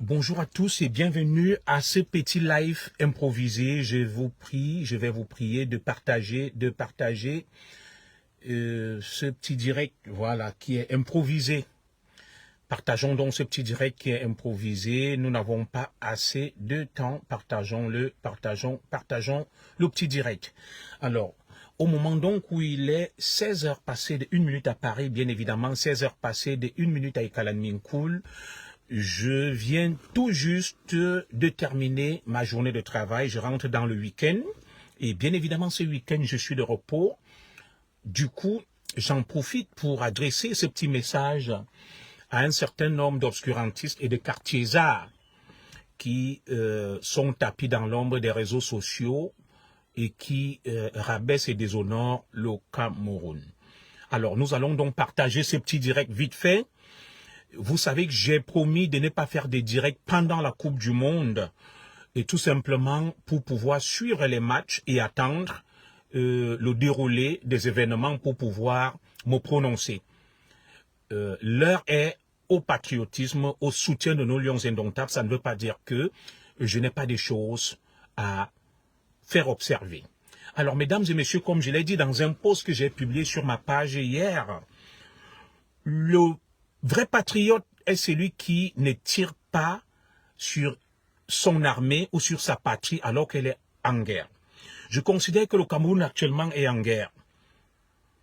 Bonjour à tous et bienvenue à ce petit live improvisé. Je vais vous prier de partager ce petit direct, voilà, qui est improvisé. Partageons donc ce petit direct qui est improvisé. Nous n'avons pas assez de temps. Partageons le petit direct. Alors, au moment donc où il est 16 heures passées de 1 minute à Paris, bien évidemment, 16 heures passées de 1 minute à Ekalanminkoul, je viens tout juste de terminer ma journée de travail. Je rentre dans le week-end. Et bien évidemment, ce week-end, je suis de repos. Du coup, j'en profite pour adresser ce petit message à un certain nombre d'obscurantistes et de quartiers-arts qui sont tapis dans l'ombre des réseaux sociaux et qui rabaissent et déshonorent le Cameroun. Alors, nous allons donc partager ce petit direct vite fait. Vous savez que j'ai promis de ne pas faire des directs pendant la Coupe du Monde et tout simplement pour pouvoir suivre les matchs et attendre le déroulé des événements pour pouvoir me prononcer. L'heure est au patriotisme, au soutien de nos lions indomptables. Ça ne veut pas dire que je n'ai pas des choses à faire observer. Alors, mesdames et messieurs, comme je l'ai dit dans un post que j'ai publié sur ma page hier, le vrai patriote est celui qui ne tire pas sur son armée ou sur sa patrie alors qu'elle est en guerre. Je considère que le Cameroun actuellement est en guerre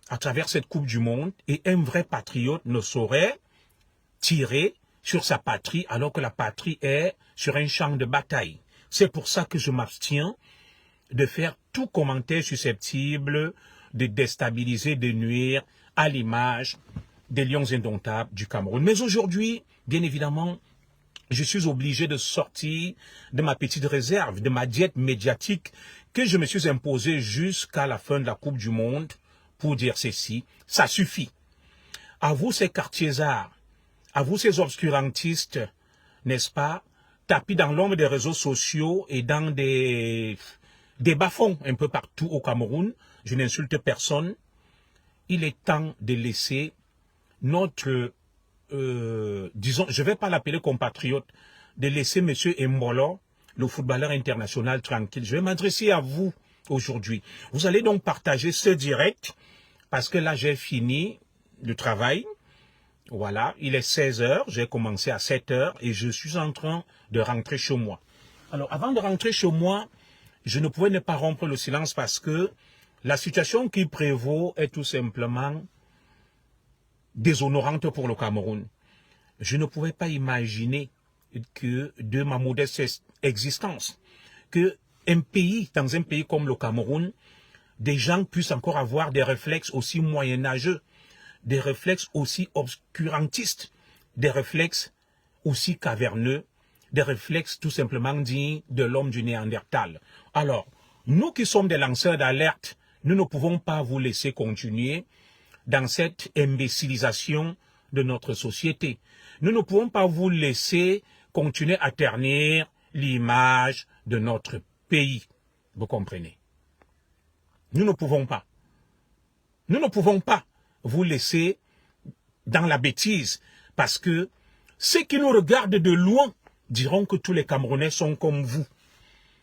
à travers cette Coupe du Monde et un vrai patriote ne saurait tirer sur sa patrie alors que la patrie est sur un champ de bataille. C'est pour ça que je m'abstiens de faire tout commentaire susceptible de déstabiliser, de nuire à l'image des lions indomptables du Cameroun. Mais aujourd'hui, bien évidemment, je suis obligé de sortir de ma petite réserve, de ma diète médiatique que je me suis imposée jusqu'à la fin de la Coupe du Monde pour dire ceci, ça suffit. À vous ces quartiers-arts, à vous ces obscurantistes, n'est-ce pas, tapis dans l'ombre des réseaux sociaux et dans des bas-fonds un peu partout au Cameroun, je n'insulte personne, il est temps de laisser notre, disons, je ne vais pas l'appeler compatriote, de laisser M. Embolo, le footballeur international, tranquille. Je vais m'adresser à vous aujourd'hui. Vous allez donc partager ce direct, parce que là, j'ai fini le travail. Voilà, il est 16 heures, j'ai commencé à 7 heures et je suis en train de rentrer chez moi. Alors, avant de rentrer chez moi, je ne pouvais ne pas rompre le silence parce que la situation qui prévaut est tout simplement déshonorante pour le Cameroun. Je ne pouvais pas imaginer que de ma modeste existence, que dans un pays comme le Cameroun, des gens puissent encore avoir des réflexes aussi moyenâgeux, des réflexes aussi obscurantistes, des réflexes aussi caverneux, des réflexes tout simplement dignes de l'homme du Néandertal. Alors, nous qui sommes des lanceurs d'alerte, nous ne pouvons pas vous laisser continuer dans cette imbécilisation de notre société. Nous ne pouvons pas vous laisser continuer à ternir l'image de notre pays. Vous comprenez? Nous ne pouvons pas. Nous ne pouvons pas vous laisser dans la bêtise parce que ceux qui nous regardent de loin diront que tous les Camerounais sont comme vous.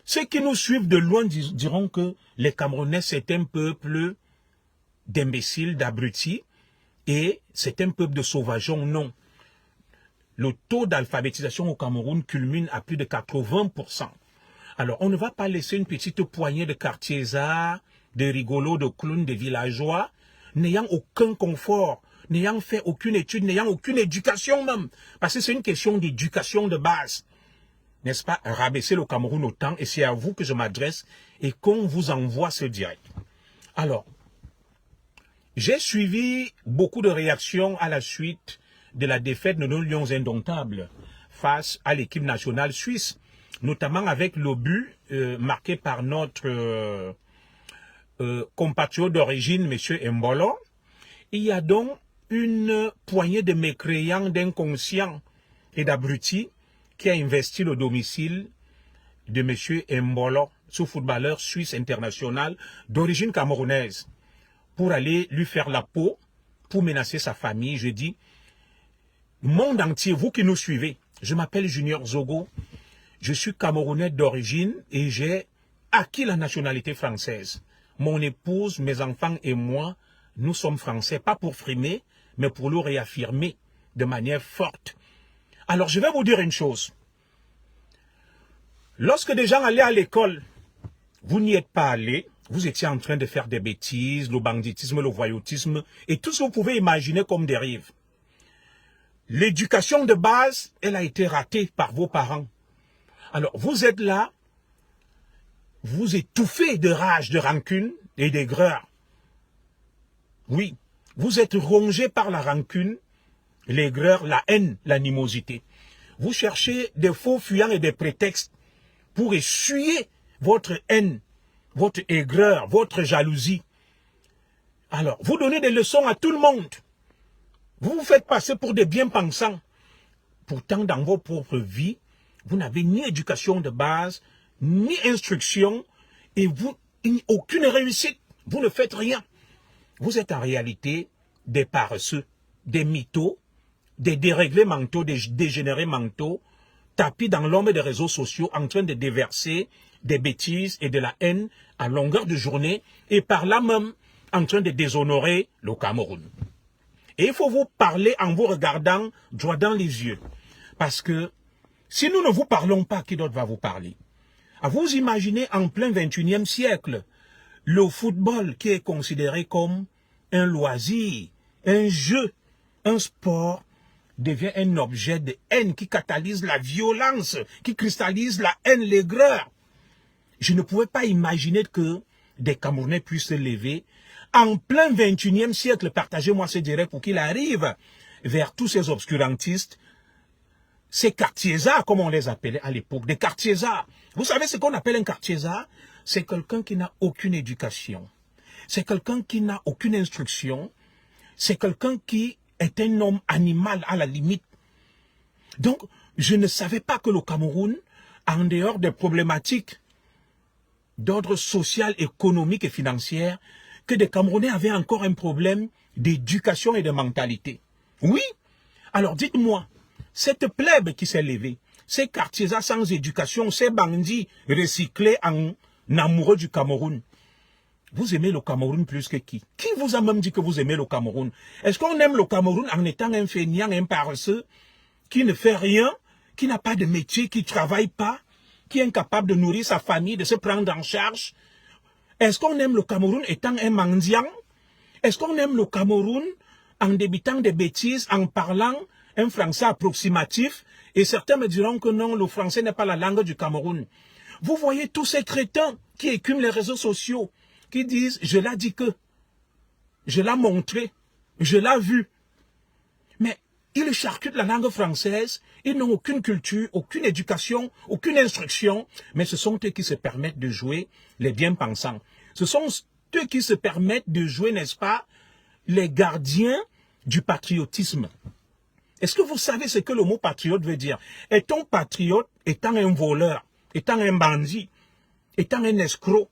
Ceux qui nous suivent de loin diront que les Camerounais c'est un peuple d'imbéciles, d'abrutis, et c'est un peuple de sauvageons. Non. Le taux d'alphabétisation au Cameroun culmine à plus de 80%. Alors, on ne va pas laisser une petite poignée de quartiers-arts, de rigolos, de clowns, de villageois, n'ayant aucun confort, n'ayant fait aucune étude, n'ayant aucune éducation même. Parce que c'est une question d'éducation de base. N'est-ce pas? Rabaisser le Cameroun autant, et c'est à vous que je m'adresse et qu'on vous envoie ce direct. Alors, j'ai suivi beaucoup de réactions à la suite de la défaite de nos lions indomptables face à l'équipe nationale suisse, notamment avec le but marqué par notre compatriote d'origine, M. Embolo. Il y a donc une poignée de mécréants, d'inconscients et d'abrutis qui a investi le domicile de M. Embolo, ce footballeur suisse international d'origine camerounaise, pour aller lui faire la peau, pour menacer sa famille. Je dis, monde entier, vous qui nous suivez, Je m'appelle Junior Zogo. Je suis Camerounais d'origine et j'ai acquis la nationalité française. Mon épouse, mes enfants et moi, nous sommes français, pas pour frimer, mais pour le réaffirmer de manière forte. Alors, je vais vous dire une chose. Lorsque des gens allaient à l'école, vous n'y êtes pas allés, vous étiez en train de faire des bêtises, le banditisme, le voyoutisme, et tout ce que vous pouvez imaginer comme dérive. L'éducation de base, elle a été ratée par vos parents. Alors, vous êtes là, vous étouffez de rage, de rancune et d'aigreur. Oui, vous êtes rongé par la rancune, l'aigreur, la haine, l'animosité. Vous cherchez des faux fuyants et des prétextes pour essuyer votre haine, votre aigreur, votre jalousie. Alors, vous donnez des leçons à tout le monde. Vous vous faites passer pour des bien-pensants. Pourtant, dans vos propres vies, vous n'avez ni éducation de base, ni instruction, et aucune réussite. Vous ne faites rien. Vous êtes en réalité des paresseux, des mythos, des déréglés mentaux, des dégénérés mentaux, tapis dans l'ombre des réseaux sociaux, en train de déverser des bêtises et de la haine à longueur de journée, et par là même en train de déshonorer le Cameroun. Et il faut vous parler en vous regardant droit dans les yeux. Parce que si nous ne vous parlons pas, qui d'autre va vous parler? À vous imaginer en plein 21e siècle, le football qui est considéré comme un loisir, un jeu, un sport, devient un objet de haine qui catalyse la violence, qui cristallise la haine, l'aigreur. Je ne pouvais pas imaginer que des Camerounais puissent se lever en plein 21e siècle, partagez-moi ce direct pour qu'il arrive vers tous ces obscurantistes, ces quartiers-arts, comme on les appelait à l'époque, des quartiers-arts. Vous savez ce qu'on appelle un quartier-art? C'est quelqu'un qui n'a aucune éducation. C'est quelqu'un qui n'a aucune instruction. C'est quelqu'un qui est un homme animal à la limite. Donc, je ne savais pas que le Cameroun, en dehors des problématiques d'ordre social, économique et financier, que des Camerounais avaient encore un problème d'éducation et de mentalité. Oui. Alors dites-moi, cette plèbe qui s'est levée, ces quartiers sans éducation, ces bandits recyclés en amoureux du Cameroun, vous aimez le Cameroun plus que qui? Qui vous a même dit que vous aimez le Cameroun? Est-ce qu'on aime le Cameroun en étant un feignant, un paresseux, qui ne fait rien, qui n'a pas de métier, qui ne travaille pas, qui est incapable de nourrir sa famille, de se prendre en charge? Est-ce qu'on aime le Cameroun étant un mendiant? Est-ce qu'on aime le Cameroun en débitant des bêtises, en parlant un français approximatif? Et certains me diront que non, le français n'est pas la langue du Cameroun. Vous voyez tous ces crétins qui écument les réseaux sociaux, qui disent « je l'ai dit que, je l'ai montré, je l'ai vu ». Mais ils charcutent la langue française, ils n'ont aucune culture, aucune éducation, aucune instruction, mais ce sont eux qui se permettent de jouer les bien-pensants. Ce sont eux qui se permettent de jouer, n'est-ce pas, les gardiens du patriotisme. Est-ce que vous savez ce que le mot patriote veut dire? Est-on patriote étant un voleur, étant un bandit, étant un escroc,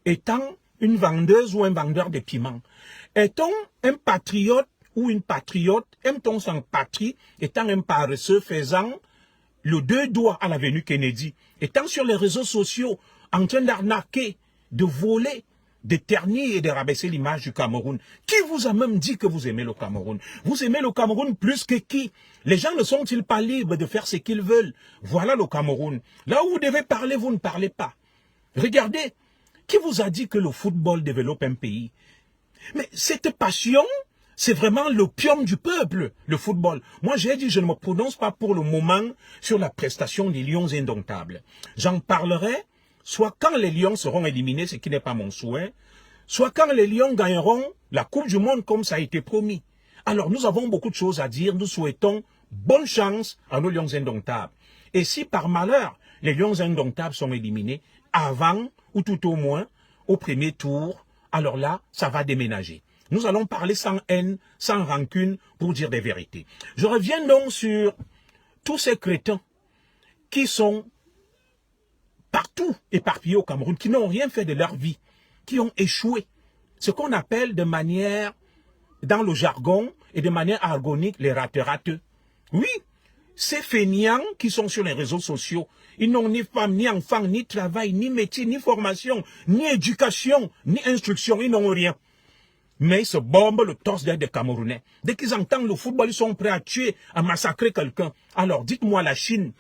étant une vendeuse ou un vendeur de piments? Est-on un patriote ou une patriote, aime-t-on son patrie, étant un paresseux faisant le deux doigts à l'avenue Kennedy, étant sur les réseaux sociaux, en train d'arnaquer, de voler, de ternir et de rabaisser l'image du Cameroun? Qui vous a même dit que vous aimez le Cameroun? Vous aimez le Cameroun plus que qui? Les gens ne sont-ils pas libres de faire ce qu'ils veulent? Voilà le Cameroun. Là où vous devez parler, vous ne parlez pas. Regardez, qui vous a dit que le football développe un pays? Mais cette passion, c'est vraiment l'opium du peuple, le football. Moi, j'ai dit, je ne me prononce pas pour le moment sur la prestation des Lions indomptables. J'en parlerai soit quand les Lions seront éliminés, ce qui n'est pas mon souhait, soit quand les Lions gagneront la Coupe du Monde comme ça a été promis. Alors, nous avons beaucoup de choses à dire. Nous souhaitons bonne chance à nos Lions indomptables. Et si par malheur, les Lions indomptables sont éliminés avant, ou tout au moins, au premier tour, alors là, ça va déménager. Nous allons parler sans haine, sans rancune, pour dire des vérités. Je reviens donc sur tous ces crétins qui sont partout éparpillés au Cameroun, qui n'ont rien fait de leur vie, qui ont échoué. Ce qu'on appelle de manière, dans le jargon et de manière argonique, les rateux. Oui, ces fainéants qui sont sur les réseaux sociaux, ils n'ont ni femme, ni enfant, ni travail, ni métier, ni formation, ni éducation, ni instruction, ils n'ont rien. Mais ils se bombent le torse des Camerounais. Dès qu'ils entendent le football, ils sont prêts à tuer, à massacrer quelqu'un. Alors dites-moi la Chine,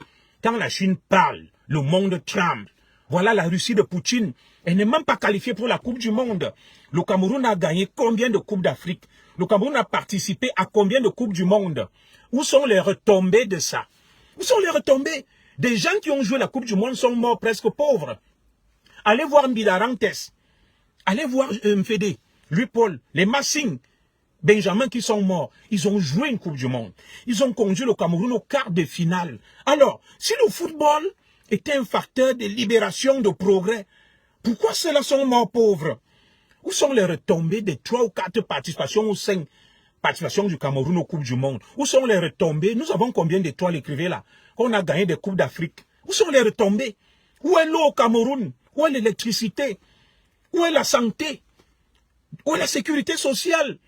quand la Chine parle, le monde tremble. Voilà la Russie de Poutine. Elle n'est même pas qualifiée pour la Coupe du Monde. Le Cameroun a gagné combien de Coupes d'Afrique? Le Cameroun a participé à combien de Coupes du Monde? Où sont les retombées de ça? Où sont les retombées? Des gens qui ont joué la Coupe du Monde sont morts presque pauvres. Allez voir Mbilarantes. Allez voir Mfede, Louis-Paul, les Massing, Benjamin qui sont morts. Ils ont joué une Coupe du Monde. Ils ont conduit le Cameroun au quart de finale. Alors, si le football était un facteur de libération, de progrès, pourquoi ceux-là sont morts pauvres? Où sont les retombées des 3 ou 4 participations ou 5 participations du Cameroun aux Coupes du Monde? Où sont les retombées? Nous avons combien d'étoiles écrivez là? On a gagné des Coupes d'Afrique. Où sont les retombées? Où est l'eau au Cameroun? Où est l'électricité? Où est la santé? Où est la sécurité sociale?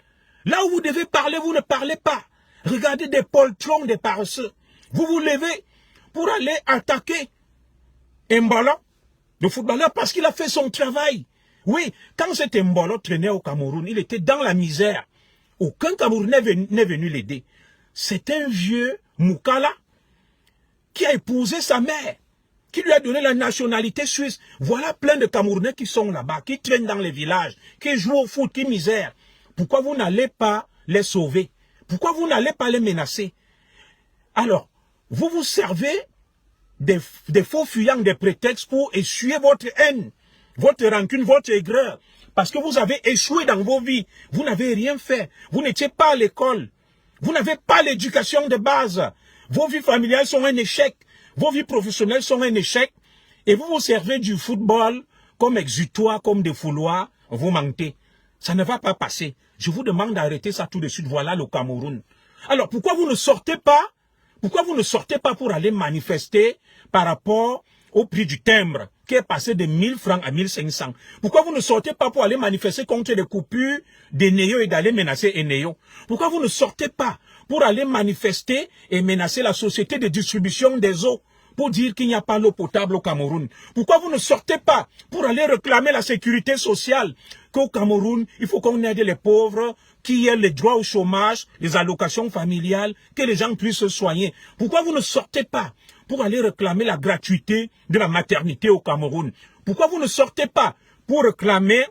Là où vous devez parler, vous ne parlez pas. Regardez des poltrons, des paresseux. Vous vous levez pour aller attaquer Mbolo, le footballeur, parce qu'il a fait son travail. Oui, quand cet Mbolo traînait au Cameroun, il était dans la misère. Aucun Camerounais n'est venu l'aider. C'est un vieux Moukala qui a épousé sa mère, qui lui a donné la nationalité suisse. Voilà plein de Camerounais qui sont là-bas, qui traînent dans les villages, qui jouent au foot, qui misèrent. Pourquoi vous n'allez pas les sauver? Pourquoi vous n'allez pas les menacer? Alors, vous vous servez des faux fuyants, des prétextes pour essuyer votre haine, votre rancune, votre aigreur. Parce que vous avez échoué dans vos vies. Vous n'avez rien fait. Vous n'étiez pas à l'école. Vous n'avez pas l'éducation de base. Vos vies familiales sont un échec. Vos vies professionnelles sont un échec. Et vous vous servez du football comme exutoire, comme défouloir. Vous mentez. Ça ne va pas passer. Je vous demande d'arrêter ça tout de suite. Voilà le Cameroun. Alors, pourquoi vous ne sortez pas? Pourquoi vous ne sortez pas pour aller manifester par rapport au prix du timbre qui est passé de 1000 francs à 1500? Pourquoi vous ne sortez pas pour aller manifester contre les coupures d'Eneo et d'aller menacer Eneo? Pourquoi vous ne sortez pas pour aller manifester et menacer la société de distribution des eaux pour dire qu'il n'y a pas l'eau potable au Cameroun? Pourquoi vous ne sortez pas pour aller réclamer la sécurité sociale? Qu'au Cameroun, il faut qu'on aide les pauvres, qu'il y ait les droits au chômage, les allocations familiales, que les gens puissent se soigner. Pourquoi vous ne sortez pas pour aller réclamer la gratuité de la maternité au Cameroun? Pourquoi vous ne sortez pas pour réclamer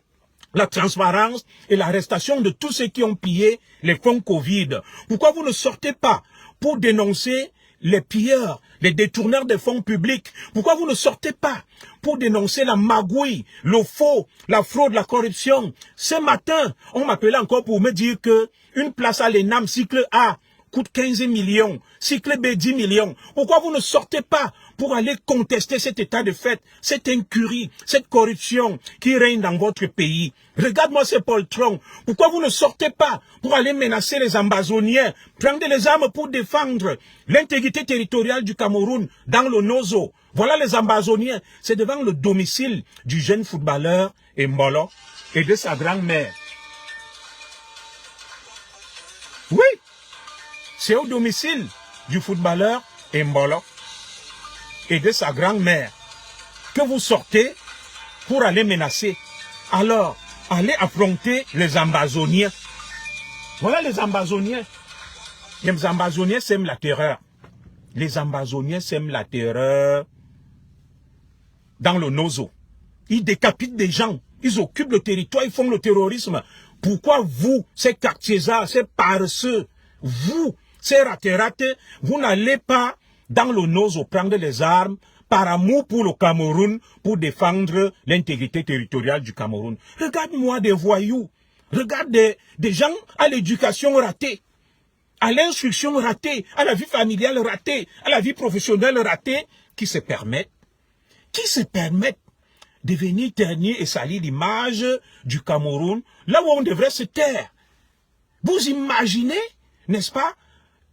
la transparence et l'arrestation de tous ceux qui ont pillé les fonds Covid? Pourquoi vous ne sortez pas pour dénoncer les pilleurs, les détourneurs des fonds publics? Pourquoi vous ne sortez pas pour dénoncer la magouille, le faux, la fraude, la corruption? Ce matin, on m'appelait encore pour me dire que une place à l'ENAM, cycle A, coûte 15 millions, cycle B 10 millions. Pourquoi vous ne sortez pas pour aller contester cet état de fait, cette incurie, cette corruption qui règne dans votre pays? Regarde-moi ces poltrons. Pourquoi vous ne sortez pas pour aller menacer les Ambazoniens? Prenez les armes pour défendre l'intégrité territoriale du Cameroun dans le Nozo. Voilà les Ambazoniens. C'est devant le domicile du jeune footballeur Mbolo et de sa grand-mère. Oui, c'est au domicile du footballeur Mbolo et de sa grand-mère que vous sortez pour aller menacer. Alors, allez affronter les Ambazoniens. Voilà les Ambazoniens. Les Ambazoniens sèment la terreur. Les Ambazoniens sèment la terreur dans le Nozo. Ils décapitent des gens. Ils occupent le territoire, ils font le terrorisme. Pourquoi vous, ces quartiers-là, ces paresseux, vous, ces ratés, vous n'allez pas dans le Nozo prendre les armes par amour pour le Cameroun, pour défendre l'intégrité territoriale du Cameroun? Regarde-moi des voyous. Regarde des gens à l'éducation ratée, à l'instruction ratée, à la vie familiale ratée, à la vie professionnelle ratée, qui se permettent de venir ternir et salir l'image du Cameroun, là où on devrait se taire. Vous imaginez, n'est-ce pas,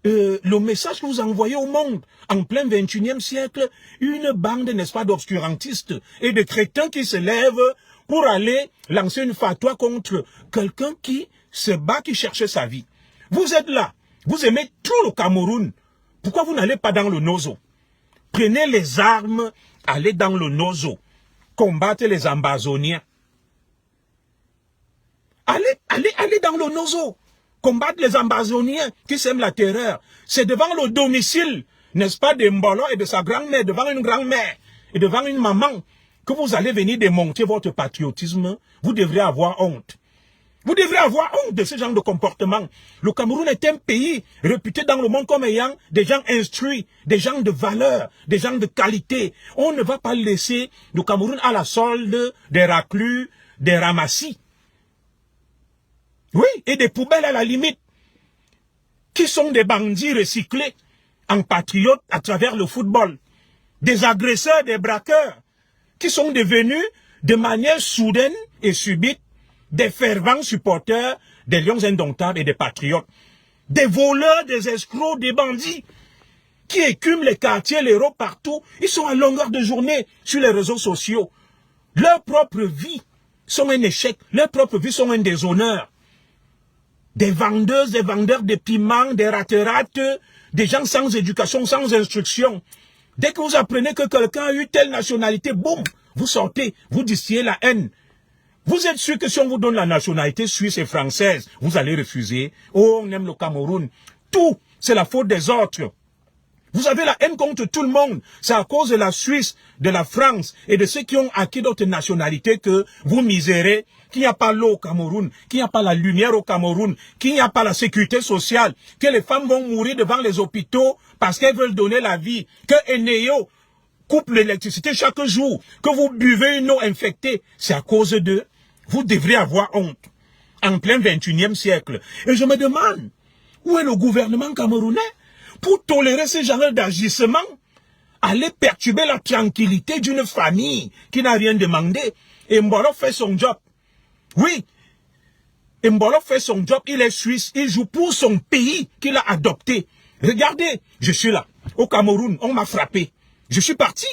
le message que vous envoyez au monde en plein 21e siècle, une bande, n'est-ce pas, d'obscurantistes et de crétins qui se lèvent pour aller lancer une fatwa contre quelqu'un qui se bat, qui cherchait sa vie. Vous êtes là, vous aimez tout le Cameroun, Pourquoi vous n'allez pas dans le Nozo? Prenez les armes, allez dans le Nozo. Combattez les Ambazoniens. Allez dans le Nozo. Combattre les Ambazoniens qui sèment la terreur. C'est devant le domicile, n'est-ce pas, de Mbolo et de sa grand-mère, devant une grand-mère et devant une maman, que vous allez venir démonter votre patriotisme. Vous devrez avoir honte. Vous devrez avoir honte de ce genre de comportement. Le Cameroun est un pays réputé dans le monde comme ayant des gens instruits, des gens de valeur, des gens de qualité. On ne va pas laisser le Cameroun à la solde des raclus, des ramassis. Oui, et des poubelles à la limite, qui sont des bandits recyclés en patriotes à travers le football. Des agresseurs, des braqueurs, qui sont devenus de manière soudaine et subite des fervents supporters des Lions indomptables et des patriotes. Des voleurs, des escrocs, des bandits qui écument les quartiers, les rues partout. Ils sont à longueur de journée sur les réseaux sociaux. Leur propre vie sont un échec. Leur propre vie sont un déshonneur. Des vendeuses, des vendeurs de piments, des raterates, des gens sans éducation, sans instruction. Dès que vous apprenez que quelqu'un a eu telle nationalité, boum, vous sortez, vous distillez la haine. Vous êtes sûr que si on vous donne la nationalité suisse et française, vous allez refuser. Oh, on aime le Cameroun. Tout, c'est la faute des autres. Vous avez la haine contre tout le monde. C'est à cause de la Suisse, de la France et de ceux qui ont acquis d'autres nationalités que vous misérez, qu'il n'y a pas l'eau au Cameroun, qu'il n'y a pas la lumière au Cameroun, qu'il n'y a pas la sécurité sociale, que les femmes vont mourir devant les hôpitaux parce qu'elles veulent donner la vie, que Eneo coupe l'électricité chaque jour, que vous buvez une eau infectée. C'est à cause d'eux. Vous devrez avoir honte. En plein 21e siècle. Et je me demande, où est le gouvernement camerounais pour tolérer ce genre d'agissement? Aller perturber la tranquillité d'une famille qui n'a rien demandé. Et Mbolo fait son job. Oui. Et Mbolo fait son job, il est suisse, il joue pour son pays qu'il a adopté. Regardez, je suis là, au Cameroun, on m'a frappé. Je suis parti.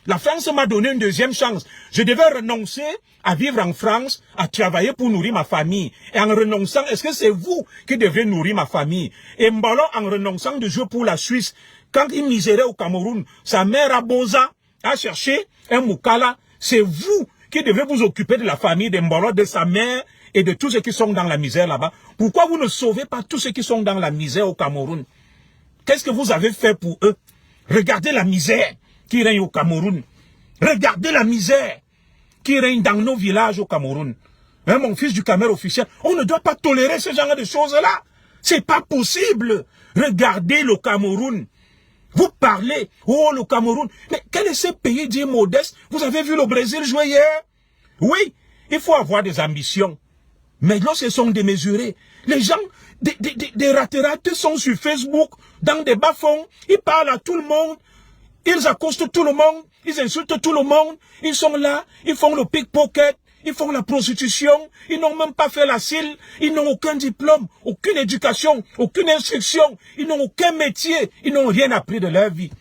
La France m'a donné une deuxième chance. Je devais renoncer à vivre en France, à travailler pour nourrir ma famille. Et en renonçant, est-ce que c'est vous qui devrez nourrir ma famille? Et Mbolo, en renonçant de jouer pour la Suisse, quand il misérait au Cameroun, sa mère à Boza a cherché un Moukala. C'est vous qui devez vous occuper de la famille de Mbolo, de sa mère et de tous ceux qui sont dans la misère là-bas. Pourquoi vous ne sauvez pas tous ceux qui sont dans la misère au Cameroun? Qu'est-ce que vous avez fait pour eux? Regardez la misère qui règne au Cameroun. Regardez la misère qui règne dans nos villages au Cameroun. Hein, mon fils du Cameroun officiel, on ne doit pas tolérer ce genre de choses-là. C'est pas possible. Regardez le Cameroun. Vous parlez, oh le Cameroun. Mais quel est ce pays dit modeste? Vous avez vu le Brésil jouer hier? Oui, il faut avoir des ambitions. Mais lorsqu'ils sont démesurés, les gens, des raterates sont sur Facebook, dans des bas-fonds, ils parlent à tout le monde, ils accostent tout le monde, ils insultent tout le monde, ils sont là, ils font le pickpocket, ils font la prostitution, ils n'ont même pas fait la CIL, ils n'ont aucun diplôme, aucune éducation, aucune instruction, ils n'ont aucun métier, ils n'ont rien appris de leur vie.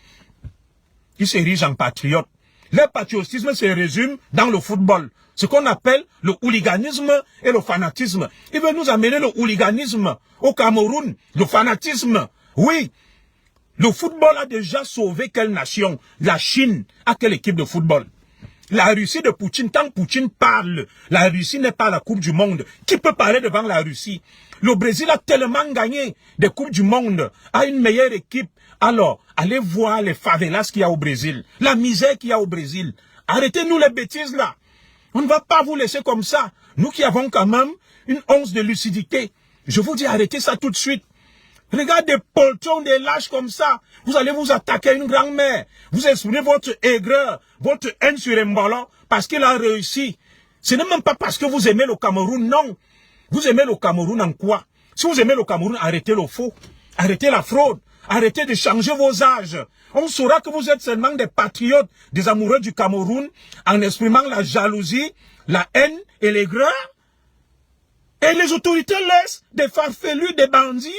Ils s'érigent en patriotes. Leur patriotisme se résume dans le football, ce qu'on appelle le hooliganisme et le fanatisme. Ils veulent nous amener le hooliganisme au Cameroun, le fanatisme, oui. Le football a déjà sauvé quelle nation? La Chine a quelle équipe de football? La Russie de Poutine, tant que Poutine parle, la Russie n'est pas à la Coupe du Monde. Qui peut parler devant la Russie? Le Brésil a tellement gagné des Coupes du Monde, a une meilleure équipe. Alors, allez voir les favelas qu'il y a au Brésil, la misère qu'il y a au Brésil. Arrêtez-nous les bêtises là. On ne va pas vous laisser comme ça. Nous qui avons quand même une once de lucidité. Je vous dis, arrêtez ça tout de suite. Regardez des poltrons, des lâches comme ça. Vous allez vous attaquer à une grand-mère. Vous exprimez votre aigreur, votre haine sur Mbolo parce qu'il a réussi. Ce n'est même pas parce que vous aimez le Cameroun, non. Vous aimez le Cameroun en quoi? Si vous aimez le Cameroun, arrêtez le faux. Arrêtez la fraude. Arrêtez de changer vos âges. On saura que vous êtes seulement des patriotes, des amoureux du Cameroun, en exprimant la jalousie, la haine et l'aigreur. Et les autorités laissent des farfelus, des bandits,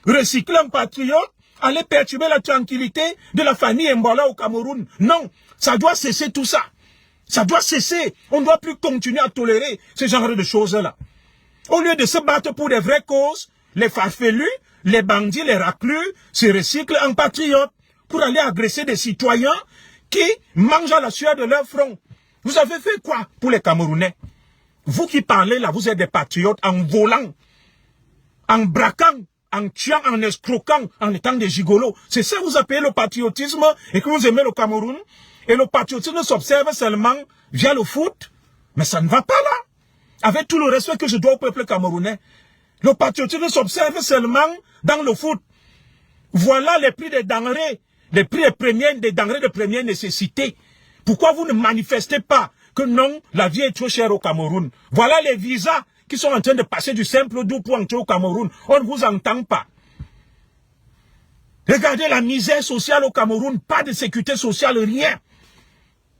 recycler un patriote, aller perturber la tranquillité de la famille Mbola au Cameroun. Non, ça doit cesser tout ça. Ça doit cesser. On ne doit plus continuer à tolérer ce genre de choses-là. Au lieu de se battre pour des vraies causes, les farfelus, les bandits, les raclus se recyclent en patriotes pour aller agresser des citoyens qui mangent à la sueur de leur front. Vous avez fait quoi pour les Camerounais? Vous qui parlez là, vous êtes des patriotes en volant, en braquant, en tuant, en escroquant, en étant des gigolos. C'est ça que vous appelez le patriotisme et que vous aimez le Cameroun. Et le patriotisme s'observe seulement via le foot. Mais ça ne va pas là. Avec tout le respect que je dois au peuple camerounais. Le patriotisme s'observe seulement dans le foot. Voilà les prix des denrées, les prix des denrées de première nécessité. Pourquoi vous ne manifestez pas que non, la vie est trop chère au Cameroun? Voilà les visas qui sont en train de passer du simple doux pour entrer au Cameroun. On ne vous entend pas. Regardez la misère sociale au Cameroun. Pas de sécurité sociale, rien.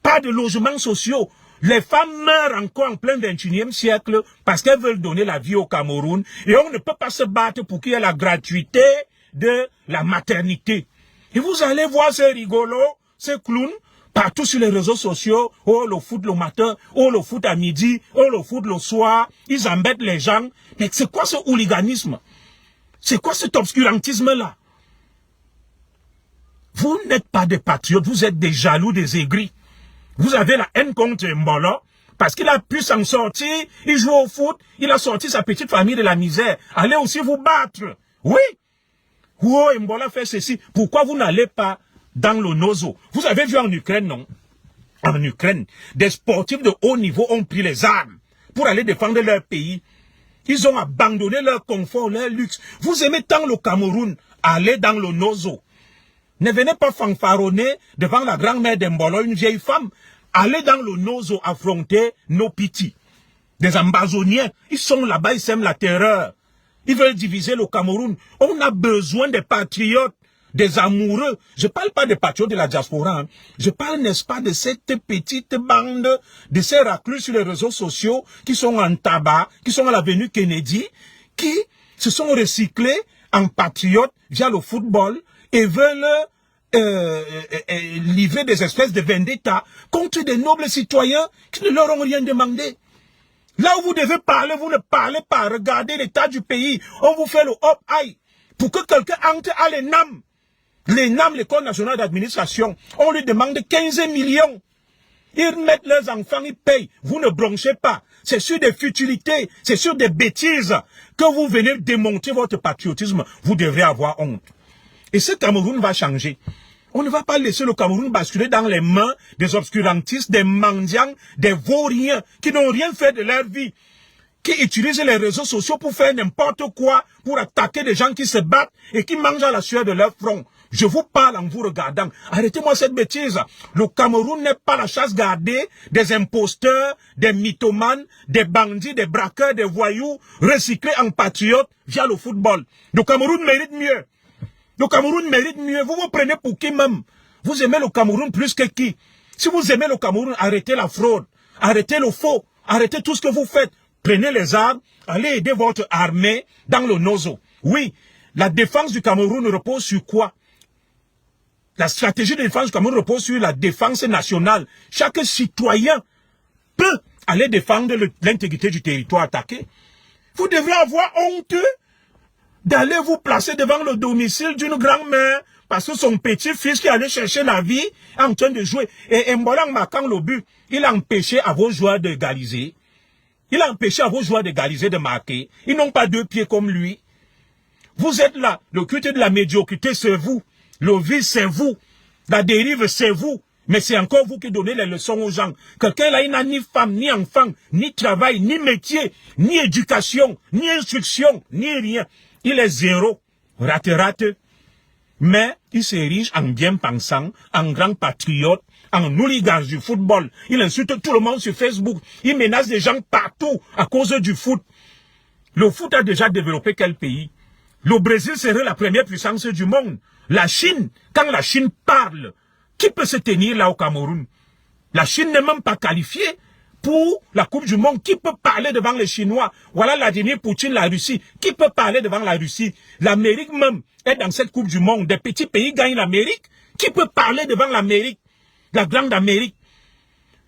Pas de logements sociaux. Les femmes meurent encore en plein 21e siècle parce qu'elles veulent donner la vie au Cameroun. Et on ne peut pas se battre pour qu'il y ait la gratuité de la maternité. Et vous allez voir ces rigolos, ces clowns, partout sur les réseaux sociaux. Oh, le foot le matin, oh, le foot à midi, oh, le foot le soir. Ils embêtent les gens. Mais c'est quoi ce hooliganisme? C'est quoi cet obscurantisme-là? Vous n'êtes pas des patriotes, vous êtes des jaloux, des aigris. Vous avez la haine contre Mbolo, parce qu'il a pu s'en sortir, il joue au foot, il a sorti sa petite famille de la misère. Allez aussi vous battre. Oui. Oh, Mbolo fait ceci. Pourquoi vous n'allez pas dans le Nozo? Vous avez vu en Ukraine, non? En Ukraine, des sportifs de haut niveau ont pris les armes pour aller défendre leur pays. Ils ont abandonné leur confort, leur luxe. Vous aimez tant le Cameroun, allez dans le Nozo. Ne venez pas fanfaronner devant la grand-mère d'Embolo, une vieille femme. Allez dans le Nozo affronter nos pitis. Des ambazoniens, ils sont là-bas, ils sèment la terreur. Ils veulent diviser le Cameroun. On a besoin des patriotes, des amoureux. Je ne parle pas des patriotes de la diaspora. Hein. Je parle, n'est-ce pas, de cette petite bande, de ces raclus sur les réseaux sociaux qui sont en tabac, qui sont à l'avenue Kennedy, qui se sont recyclés en patriotes via le football et veulent livrer des espèces de vendetta contre des nobles citoyens qui ne leur ont rien demandé. Là où vous devez parler, vous ne parlez pas. Regardez l'état du pays. On vous fait le hop-aïe pour que quelqu'un entre à l'ENAM. L'ENAM, l'École nationale d'administration, on lui demande 15 millions. Ils mettent leurs enfants, ils payent. Vous ne bronchez pas. C'est sur des futilités, c'est sur des bêtises que vous venez démontrer votre patriotisme. Vous devrez avoir honte. Et ce Cameroun va changer. On ne va pas laisser le Cameroun basculer dans les mains des obscurantistes, des mendiants, des vauriens qui n'ont rien fait de leur vie, qui utilisent les réseaux sociaux pour faire n'importe quoi, pour attaquer des gens qui se battent et qui mangent à la sueur de leur front. Je vous parle en vous regardant. Arrêtez-moi cette bêtise. Le Cameroun n'est pas la chasse gardée des imposteurs, des mythomanes, des bandits, des braqueurs, des voyous, recyclés en patriotes via le football. Le Cameroun mérite mieux. Le Cameroun mérite mieux. Vous vous prenez pour qui même? Vous aimez le Cameroun plus que qui? Si vous aimez le Cameroun, arrêtez la fraude. Arrêtez le faux. Arrêtez tout ce que vous faites. Prenez les armes. Allez aider votre armée dans le Nozo. Oui, la défense du Cameroun repose sur quoi? La stratégie de défense du Cameroun repose sur la défense nationale. Chaque citoyen peut aller défendre l'intégrité du territoire attaqué. Vous devez avoir honte d'aller vous placer devant le domicile d'une grand-mère parce que son petit-fils qui allait chercher la vie est en train de jouer. Et Mbola en marquant le but, il a empêché à vos joueurs d'égaliser. Il a empêché à vos joueurs d'égaliser, de marquer. Ils n'ont pas deux pieds comme lui. Vous êtes là. Le culte de la médiocrité, c'est vous. Le vice, c'est vous. La dérive, c'est vous. Mais c'est encore vous qui donnez les leçons aux gens. Quelqu'un là, il n'a ni femme, ni enfant, ni travail, ni métier, ni éducation, ni instruction, ni rien. Il est zéro, rate. Mais il s'érige en bien pensant, en grand patriote, en hooligan du football. Il insulte tout le monde sur Facebook. Il menace des gens partout à cause du foot. Le foot a déjà développé quel pays? Le Brésil serait la première puissance du monde. La Chine, quand la Chine parle, qui peut se tenir là au Cameroun? La Chine n'est même pas qualifiée pour la Coupe du Monde. Qui peut parler devant les Chinois? Voilà Vladimir Poutine, la Russie. Qui peut parler devant la Russie? L'Amérique même est dans cette Coupe du Monde. Des petits pays gagnent l'Amérique. Qui peut parler devant l'Amérique? La grande Amérique.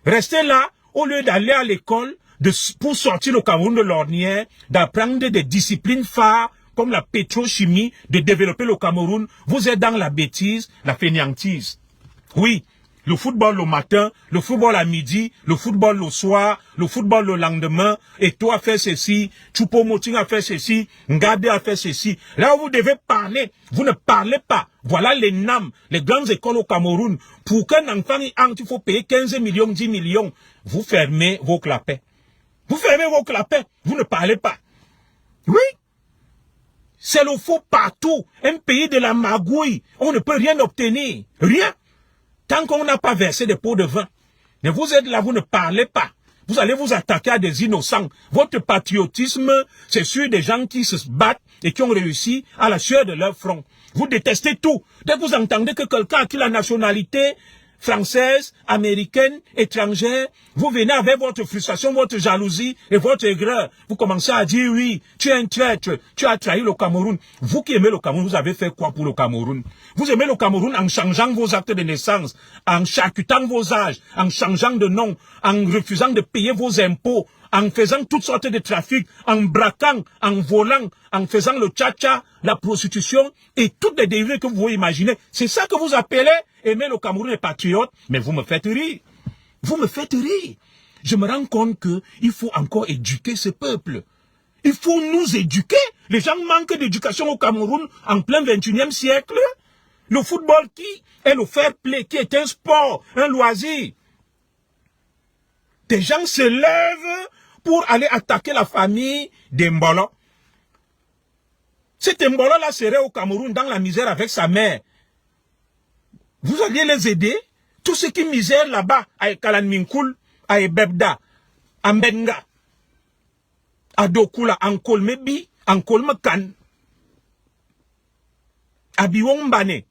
Restez là, au lieu d'aller à l'école, pour sortir le Cameroun de l'ornière, d'apprendre des disciplines phares comme la pétrochimie de développer le Cameroun, vous êtes dans la bêtise, la fainéantise. Oui, le football le matin, le football à midi, le football le soir, le football le lendemain, et toi a fait ceci, Choupo-Moting a fait ceci, Ngade a fait ceci. Là où vous devez parler, vous ne parlez pas. Voilà les NAM, les grandes écoles au Cameroun. Pour qu'un enfant entre, il faut payer 15 millions, 10 millions. Vous fermez vos clapets. Vous fermez vos clapets, vous ne parlez pas. Oui, c'est le faux partout. Un pays de la magouille, on ne peut rien obtenir. Rien. Tant qu'on n'a pas versé des pots de vin. Mais vous êtes là, vous ne parlez pas. Vous allez vous attaquer à des innocents. Votre patriotisme, c'est sur des gens qui se battent et qui ont réussi à la sueur de leur front. Vous détestez tout. Dès que vous entendez que quelqu'un a acquis la nationalité française, américaine, étrangère, vous venez avec votre frustration, votre jalousie et votre aigreur. Vous commencez à dire oui, tu es un traître, tu as trahi le Cameroun. Vous qui aimez le Cameroun, vous avez fait quoi pour le Cameroun? Vous aimez le Cameroun en changeant vos actes de naissance, en charcutant vos âges, en changeant de nom, en refusant de payer vos impôts, en faisant toutes sortes de trafics, en braquant, en volant, en faisant le tcha-tcha, la prostitution et toutes les dérives que vous pouvez imaginer. C'est ça que vous appelez aimer le Cameroun et patriote, mais vous me faites rire. Vous me faites rire. Je me rends compte qu'il faut encore éduquer ce peuple. Il faut nous éduquer. Les gens manquent d'éducation au Cameroun en plein 21e siècle. Le football qui est le fair play, qui est un sport, un loisir. Des gens se lèvent pour aller attaquer la famille d'Embolo. Cet Embolo-là serait au Cameroun dans la misère avec sa mère. Vous alliez les aider. Tous ceux qui misèrent là-bas, à Kalanminkoul, à Ebebda, à Mbenga, à Dokula, à Kolmebi, à Kolmekan, à Biwombane,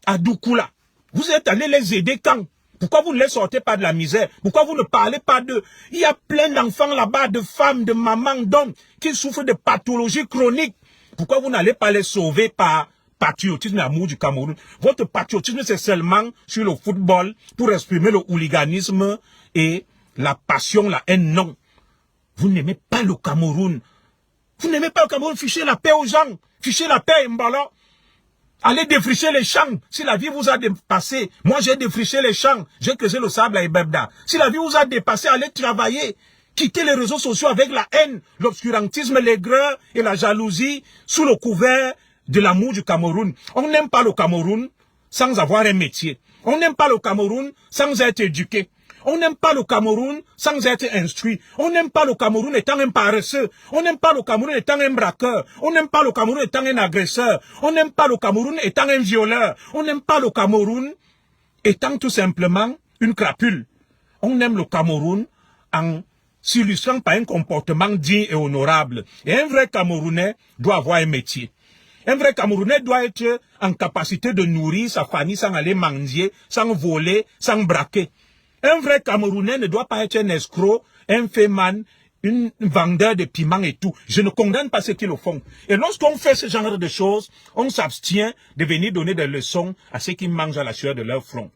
à Dukula. Vous êtes allés les aider quand? Pourquoi vous ne les sortez pas de la misère? Pourquoi vous ne parlez pas d'eux? Il y a plein d'enfants là-bas, de femmes, de mamans, d'hommes qui souffrent de pathologies chroniques. Pourquoi vous n'allez pas les sauver par patriotisme et amour du Cameroun? Votre patriotisme, c'est seulement sur le football pour exprimer le hooliganisme et la passion, la haine. Non. Vous n'aimez pas le Cameroun. Vous n'aimez pas le Cameroun. Fichez la paix aux gens. Fichez la paix à Mbala. Allez défricher les champs. Si la vie vous a dépassé, moi j'ai défriché les champs. J'ai creusé le sable à Ebebda. Si la vie vous a dépassé, allez travailler. Quittez les réseaux sociaux avec la haine, l'obscurantisme, l'aigreur et la jalousie sous le couvert de l'amour du Cameroun. On n'aime pas le Cameroun sans avoir un métier. On n'aime pas le Cameroun sans être éduqué. On n'aime pas le Cameroun sans être instruit. On n'aime pas le Cameroun étant un paresseux. On n'aime pas le Cameroun étant un braqueur. On n'aime pas le Cameroun étant un agresseur. On n'aime pas le Cameroun étant un violeur. On n'aime pas le Cameroun étant tout simplement une crapule. On aime le Cameroun en s'illustrant par un comportement digne et honorable. Et un vrai Camerounais doit avoir un métier. Un vrai Camerounais doit être en capacité de nourrir sa famille sans aller mendier, sans voler, sans braquer. Un vrai Camerounais ne doit pas être un escroc, un féman, un vendeur de piments et tout. Je ne condamne pas ceux qui le font. Et lorsqu'on fait ce genre de choses, on s'abstient de venir donner des leçons à ceux qui mangent à la sueur de leur front.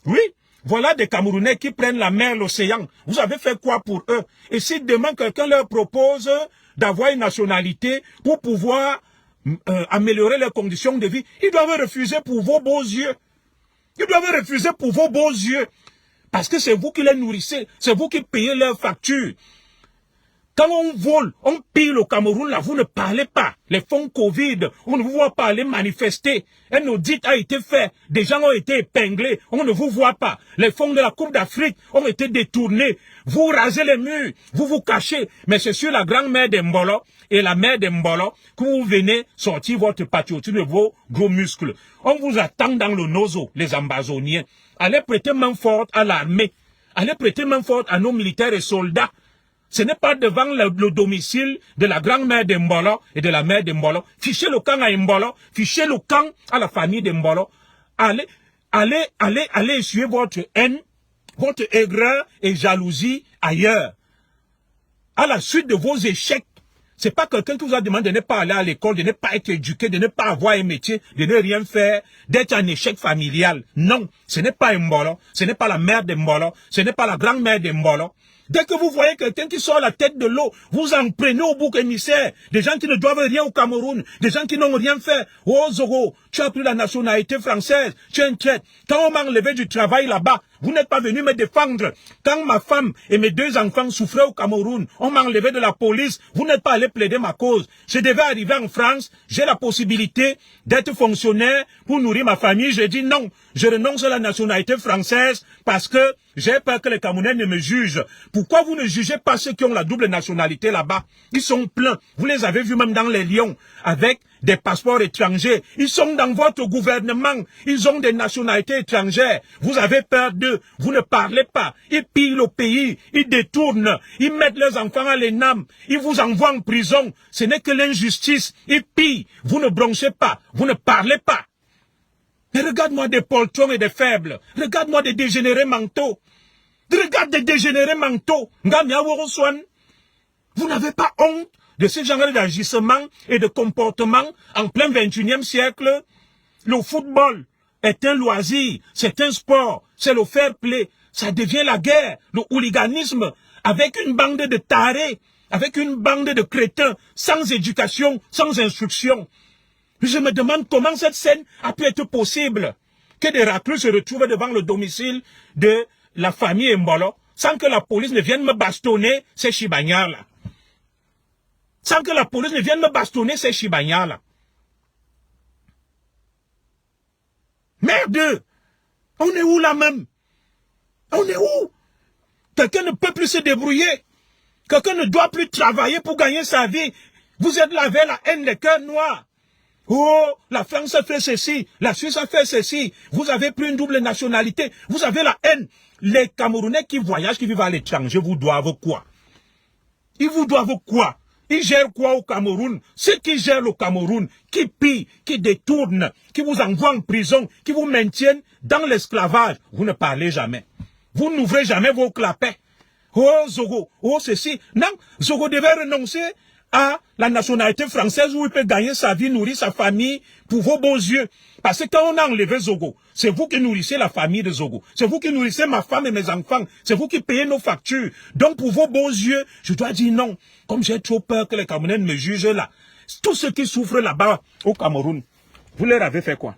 Oui, voilà des Camerounais qui prennent la mer, l'océan. Vous avez fait quoi pour eux? Et si demain quelqu'un leur propose d'avoir une nationalité pour pouvoir améliorer leurs conditions de vie, ils doivent refuser pour vos beaux yeux. Ils doivent refuser pour vos beaux yeux. Parce que c'est vous qui les nourrissez, c'est vous qui payez leurs factures. Quand on vole, on pille le Cameroun, là, vous ne parlez pas. Les fonds Covid, on ne vous voit pas aller manifester. Un audit a été fait, des gens ont été épinglés, on ne vous voit pas. Les fonds de la Coupe d'Afrique ont été détournés. Vous rasez les murs, vous vous cachez. Mais c'est sur la grand-mère d'Embolo et la mère d'Embolo que vous venez sortir votre patriotisme de vos gros muscles. On vous attend dans le nozo, les Ambazoniens. Allez prêter main forte à l'armée. Allez prêter main forte à nos militaires et soldats. Ce n'est pas devant le domicile de la grand-mère d'Embolo et de la mère d'Embolo. Fichez le camp à Mbolo, fichez le camp à la famille d'Embolo. Allez essuyer votre haine, votre aigreur et jalousie ailleurs. À la suite de vos échecs, c'est pas quelqu'un qui vous a demandé de ne pas aller à l'école, de ne pas être éduqué, de ne pas avoir un métier, de ne rien faire, d'être un échec familial. Non, ce n'est pas Mbolo, ce n'est pas la mère d'Embolo, ce n'est pas la grand-mère d'Embolo. Dès que vous voyez quelqu'un qui sort la tête de l'eau, vous en prenez au bouc émissaire. Des gens qui ne doivent rien au Cameroun, des gens qui n'ont rien fait. Oh Zogo, tu as pris la nationalité française, tu es un traître. Quand on m'a enlevé du travail là-bas, vous n'êtes pas venu me défendre. Quand ma femme et mes 2 enfants souffraient au Cameroun, on m'a enlevé de la police, vous n'êtes pas allé plaider ma cause. Je devais arriver en France, j'ai la possibilité d'être fonctionnaire pour nourrir ma famille. J'ai dit non, je renonce à la nationalité française parce que j'ai peur que les Camerounais ne me jugent. Pourquoi vous ne jugez pas ceux qui ont la double nationalité là-bas? Ils sont pleins. Vous les avez vus même dans les Lions avec des passeports étrangers. Ils sont dans votre gouvernement. Ils ont des nationalités étrangères. Vous avez peur d'eux. Vous ne parlez pas. Ils pillent le pays. Ils détournent. Ils mettent leurs enfants à l'ENAM. Ils vous envoient en prison. Ce n'est que l'injustice. Ils pillent. Vous ne bronchez pas. Vous ne parlez pas. Mais regarde-moi des poltrons et des faibles. Regarde-moi des dégénérés mentaux. Regarde des dégénérés mentaux. Vous n'avez pas honte de ce genre d'agissement et de comportement en plein 21e siècle? Le football est un loisir, c'est un sport, c'est le fair play. Ça devient la guerre, le hooliganisme, avec une bande de tarés, avec une bande de crétins, sans éducation, sans instruction. Je me demande comment cette scène a pu être possible. Que des raclus se retrouvent devant le domicile de la famille Mbolo, sans que la police ne vienne me bastonner ces chibagnards-là. Sans que la police ne vienne me bastonner ces chibagnards-là. Merde! On est où là même? On est où? Quelqu'un ne peut plus se débrouiller. Quelqu'un ne doit plus travailler pour gagner sa vie. Vous êtes là avec la haine des cœurs noirs. Oh, la France a fait ceci, la Suisse a fait ceci. Vous avez pris une double nationalité. Vous avez la haine. Les Camerounais qui voyagent, qui vivent à l'étranger, vous doivent quoi? Ils vous doivent quoi? Ils gèrent quoi au Cameroun? Ceux qui gèrent le Cameroun, qui pillent, qui détournent, qui vous envoient en prison, qui vous maintiennent dans l'esclavage, vous ne parlez jamais. Vous n'ouvrez jamais vos clapets. Oh Zogo, oh ceci. Non, Zogo devait renoncer à la nationalité française où il peut gagner sa vie, nourrir sa famille pour vos beaux yeux. Parce que quand on a enlevé Zogo, c'est vous qui nourrissez la famille de Zogo. C'est vous qui nourrissez ma femme et mes enfants. C'est vous qui payez nos factures. Donc pour vos beaux yeux, je dois dire non. Comme j'ai trop peur que les Camerounais me jugent là. Tous ceux qui souffrent là-bas au Cameroun, vous leur avez fait quoi?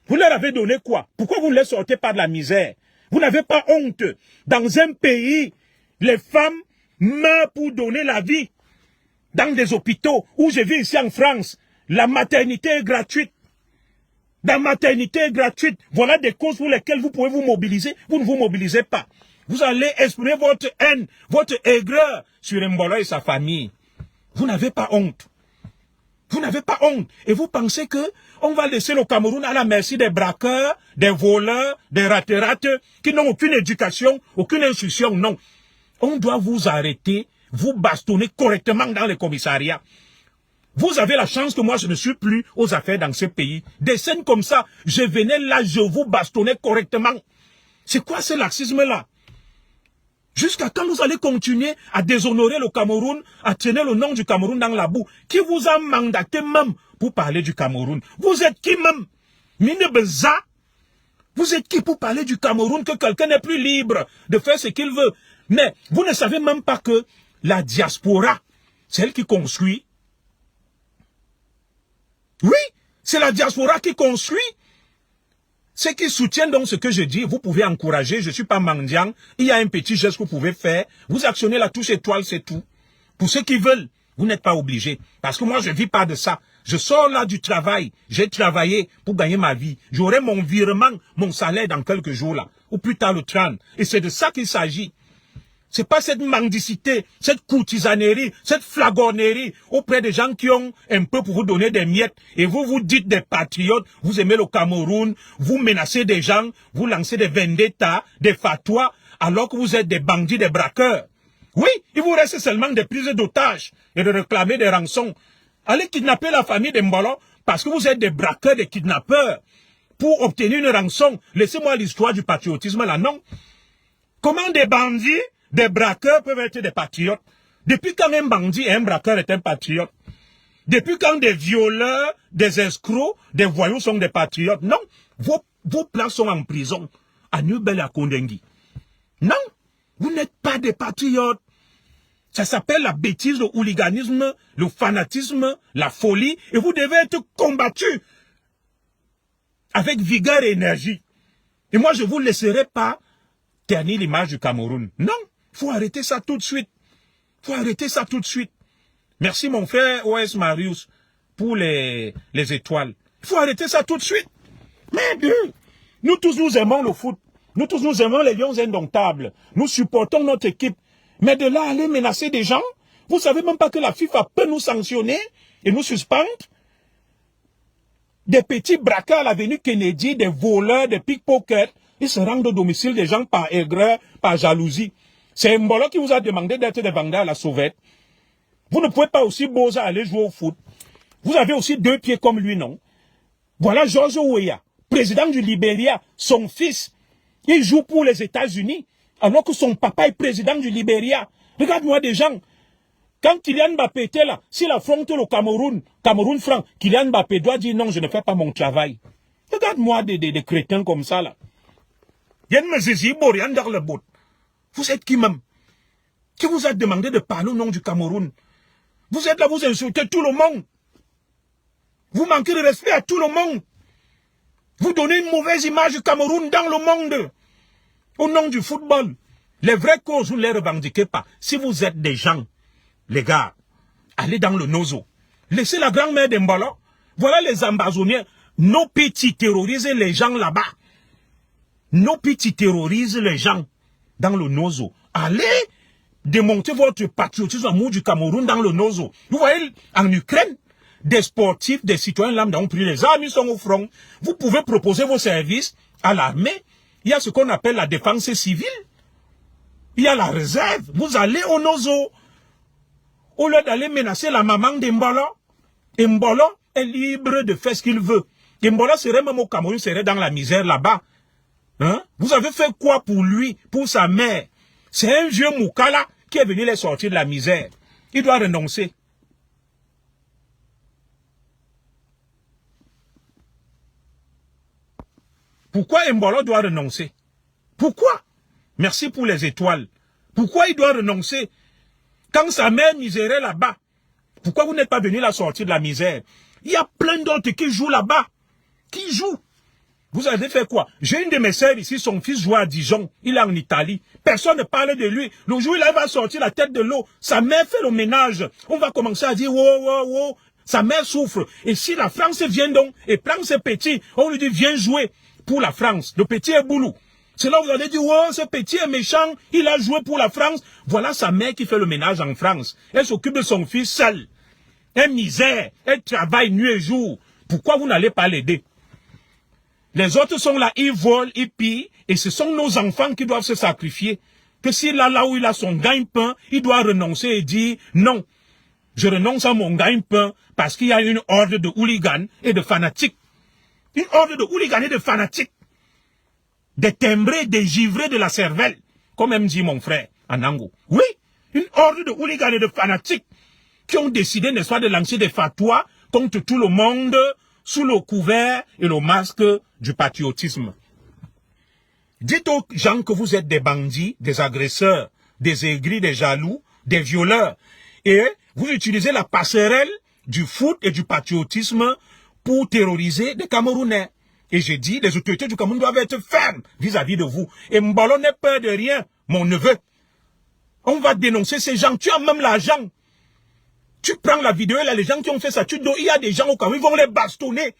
Vous leur avez donné quoi? Pourquoi vous ne les sortez pas de la misère? Vous n'avez pas honte. Dans un pays, les femmes meurent pour donner la vie. Dans des hôpitaux où je vis ici en France, la maternité est gratuite. La maternité est gratuite. Voilà des causes pour lesquelles vous pouvez vous mobiliser. Vous ne vous mobilisez pas. Vous allez exprimer votre haine, votre aigreur sur Mbolo et sa famille. Vous n'avez pas honte. Vous n'avez pas honte. Et vous pensez que on va laisser le Cameroun à la merci des braqueurs, des voleurs, des rates qui n'ont aucune éducation, aucune instruction. Non. On doit vous arrêter, vous bastonner correctement dans les commissariats. Vous avez la chance que moi je ne suis plus aux affaires dans ce pays. Des scènes comme ça, je venais là, je vous bastonnais correctement. C'est quoi ce laxisme-là? Jusqu'à quand vous allez continuer à déshonorer le Cameroun, à traîner le nom du Cameroun dans la boue? Qui vous a mandaté même pour parler du Cameroun? Vous êtes qui même? Minebeza? Vous êtes qui pour parler du Cameroun, que quelqu'un n'est plus libre de faire ce qu'il veut? Mais vous ne savez même pas que la diaspora, c'est elle qui construit. Oui, c'est la diaspora qui construit. Ceux qui soutiennent donc ce que je dis, vous pouvez encourager, je ne suis pas mendiant, il y a un petit geste que vous pouvez faire, vous actionnez la touche étoile, c'est tout. Pour ceux qui veulent, vous n'êtes pas obligés. Parce que moi, je ne vis pas de ça. Je sors là du travail, j'ai travaillé pour gagner ma vie. J'aurai mon virement, mon salaire dans quelques jours là, ou plus tard le 30. Et c'est de ça qu'il s'agit. C'est pas cette mendicité, cette courtisanerie, cette flagornerie auprès des gens qui ont un peu pour vous donner des miettes. Et vous vous dites des patriotes, vous aimez le Cameroun, vous menacez des gens, vous lancez des vendettas, des fatwas, alors que vous êtes des bandits, des braqueurs. Oui, il vous reste seulement des prises d'otages et de réclamer des rançons. Allez kidnapper la famille de Mbolo parce que vous êtes des braqueurs, des kidnappeurs. Pour obtenir une rançon, laissez-moi l'histoire du patriotisme là, non? Comment des bandits, des braqueurs peuvent être des patriotes? Depuis quand un bandit et un braqueur est un patriote? Depuis quand des violeurs, des escrocs, des voyous sont des patriotes? Non, vos plans sont en prison, à Nubel et à Kondengi. Non, Vous n'êtes pas des patriotes. Ça s'appelle la bêtise, le hooliganisme, le fanatisme, la folie. Et vous devez être combattus avec vigueur et énergie. Et moi, je ne vous laisserai pas ternir l'image du Cameroun. Non, il faut arrêter ça tout de suite. Il faut arrêter ça tout de suite. Merci mon frère O.S. Marius pour les étoiles. Il faut arrêter ça tout de suite. Mais nous tous, nous aimons le foot. Nous tous, nous aimons les Lions indomptables. Nous supportons notre équipe. Mais de là à aller menacer des gens, vous savez même pas que la FIFA peut nous sanctionner et nous suspendre. Des petits braqueurs à l'avenue Kennedy, des voleurs, des pickpockets, ils se rendent au domicile des gens par aigreur, par jalousie. C'est Mbolo qui vous a demandé d'être des vendeurs à la sauvette. Vous ne pouvez pas aussi Boza aller jouer au foot. Vous avez aussi 2 pieds comme lui, non? Voilà George Weah, président du Libéria, son fils, il joue pour les États-Unis, alors que son papa est président du Libéria. Regarde-moi des gens. Quand Kylian Mbappé était là, s'il affronte le Cameroun franc, Kylian Mbappé doit dire non, je ne fais pas mon travail. Regarde-moi des crétins comme ça là. Vous êtes qui même? Qui vous a demandé de parler au nom du Cameroun? Vous êtes là, vous insultez tout le monde. Vous manquez de respect à tout le monde. Vous donnez une mauvaise image du Cameroun dans le monde. Au nom du football. Les vraies causes, vous ne les revendiquez pas. Si vous êtes des gens, les gars, allez dans le Nozo. Laissez la grand-mère d'Embalo. Voilà les ambazoniens. Nos petits terrorisent les gens là-bas. Nos petits terrorisent les gens dans le Nozo. Allez démonter votre patriotisme amour du Cameroun dans le Nozo. Vous voyez, en Ukraine, des sportifs, des citoyens lambda ont pris les armes, ils sont au front. Vous pouvez proposer vos services à l'armée. Il y a ce qu'on appelle la défense civile. Il y a la réserve. Vous allez au Nozo. Au lieu d'aller menacer la maman d'Embolo, Mbolo est libre de faire ce qu'il veut. Mbolo serait même au Cameroun, serait dans la misère là-bas. Hein? Vous avez fait quoi pour lui, pour sa mère? C'est un vieux Moukala qui est venu les sortir de la misère. Il doit renoncer. Pourquoi Mbolo doit renoncer? Pourquoi? Merci pour les étoiles. Pourquoi il doit renoncer? Quand sa mère misérait là-bas, pourquoi vous n'êtes pas venu la sortir de la misère? Il y a plein d'autres qui jouent là-bas. Qui jouent? Vous avez fait quoi? J'ai une de mes sœurs ici, son fils joue à Dijon. Il est en Italie. Personne ne parle de lui. Le jour où il va sortir la tête de l'eau, sa mère fait le ménage. On va commencer à dire, wow. Sa mère souffre. Et si la France vient donc et prend ce petit, on lui dit, viens jouer pour la France. Le petit est boulou. C'est là où vous allez dire, oh, ce petit est méchant, il a joué pour la France. Voilà sa mère qui fait le ménage en France. Elle s'occupe de son fils seul. Elle misère, elle travaille nuit et jour. Pourquoi vous n'allez pas l'aider? Les autres sont là, ils volent, ils pillent, et ce sont nos enfants qui doivent se sacrifier. Que s'il a là où il a son gagne-pain, il doit renoncer et dire, non, je renonce à mon gagne-pain parce qu'il y a une horde de hooligans et de fanatiques. Une horde de hooligans et de fanatiques. Des timbrés, des givrés de la cervelle, comme aime dit mon frère Anango. Oui, une horde de hooligans et de fanatiques qui ont décidé, n'est-ce pas, de lancer des fatwas contre tout le monde sous le couvert et le masque du patriotisme. Dites aux gens que vous êtes des bandits, des agresseurs, des aigris, des jaloux, des violeurs. Et vous utilisez la passerelle du foot et du patriotisme pour terroriser des Camerounais. Et j'ai dit, les autorités du Cameroun doivent être fermes vis-à-vis de vous. Et Mbolo n'est peur de rien, mon neveu. On va dénoncer ces gens. Tu as même l'argent. Tu prends la vidéo, là, les gens qui ont fait ça, il y a des gens au Cameroun, ils vont les bastonner.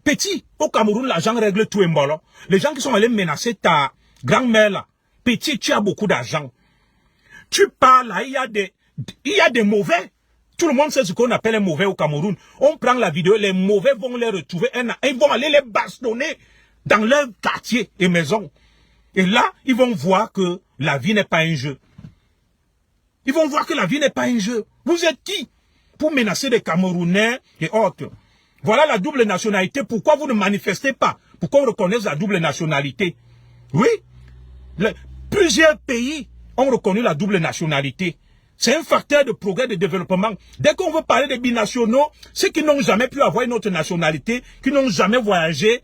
Petit, au Cameroun, l'argent règle tout, Mbolo. Les gens qui sont allés menacer ta grand-mère, là. Petit, tu as beaucoup d'argent. Tu parles, là, il y a des mauvais. Tout le monde sait ce qu'on appelle un mauvais au Cameroun. On prend la vidéo, les mauvais vont les retrouver, ils vont aller les bastonner dans leur quartier et maison. Et là, ils vont voir que la vie n'est pas un jeu. Ils vont voir que la vie n'est pas un jeu. Vous êtes qui pour menacer les Camerounais et autres? Voilà la double nationalité. Pourquoi vous ne manifestez pas? Pourquoi on reconnaît la double nationalité? Oui, plusieurs pays ont reconnu la double nationalité. C'est un facteur de progrès et de développement. Dès qu'on veut parler des binationaux, ceux qui n'ont jamais pu avoir une autre nationalité, qui n'ont jamais voyagé,